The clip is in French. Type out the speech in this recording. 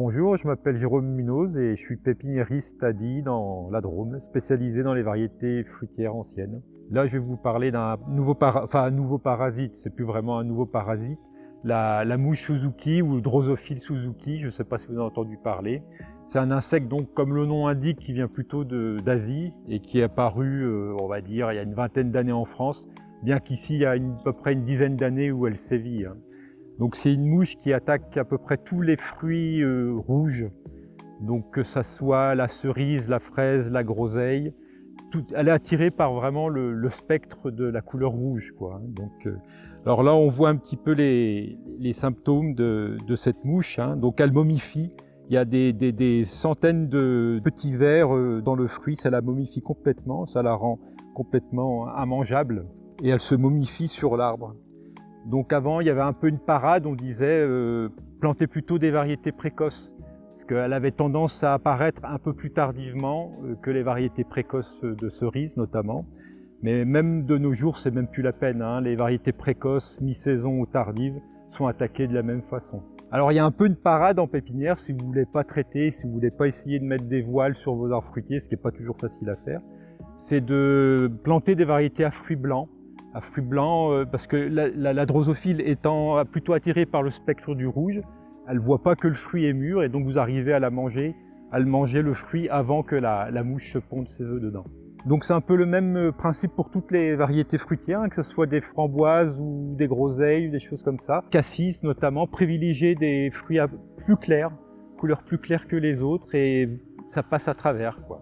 Bonjour, je m'appelle Jérôme Munoz et je suis pépiniériste à Die dans la Drôme, spécialisé dans les variétés fruitières anciennes. Là, je vais vous parler d'un nouveau parasite, c'est plus vraiment un nouveau parasite, la mouche Suzuki ou Drosophile Suzuki, je ne sais pas si vous en avez entendu parler. C'est un insecte, donc, comme le nom indique, qui vient plutôt d'Asie et qui est apparu, on va dire, il y a une vingtaine d'années en France, bien qu'ici, il y a à peu près une dizaine d'années où elle sévit. Donc c'est une mouche qui attaque à peu près tous les fruits rouges, donc que ça soit la cerise, la fraise, la groseille, elle est attirée par vraiment le spectre de la couleur rouge, quoi. Donc, alors là on voit un petit peu les symptômes de cette mouche, hein. Donc elle momifie, il y a des centaines de petits vers dans le fruit, ça la momifie complètement, ça la rend complètement immangeable et elle se momifie sur l'arbre. Donc avant, il y avait un peu une parade, on disait planter plutôt des variétés précoces, parce qu'elle avait tendance à apparaître un peu plus tardivement que les variétés précoces de cerises notamment. Mais même de nos jours, c'est même plus la peine, hein. Les variétés précoces, mi-saison ou tardives, sont attaquées de la même façon. Alors il y a un peu une parade en pépinière, si vous ne voulez pas traiter, si vous ne voulez pas essayer de mettre des voiles sur vos arbres fruitiers, ce qui n'est pas toujours facile à faire, c'est de planter des variétés à fruits blancs. À fruits blancs, parce que la drosophile étant plutôt attirée par le spectre du rouge, elle ne voit pas que le fruit est mûr et donc vous arrivez à le manger le fruit avant que la mouche se ponde ses œufs dedans. Donc c'est un peu le même principe pour toutes les variétés fruitières, hein, que ce soit des framboises ou des groseilles ou des choses comme ça. Cassis notamment, privilégier des fruits plus clairs, couleur plus claire que les autres et ça passe à travers, quoi.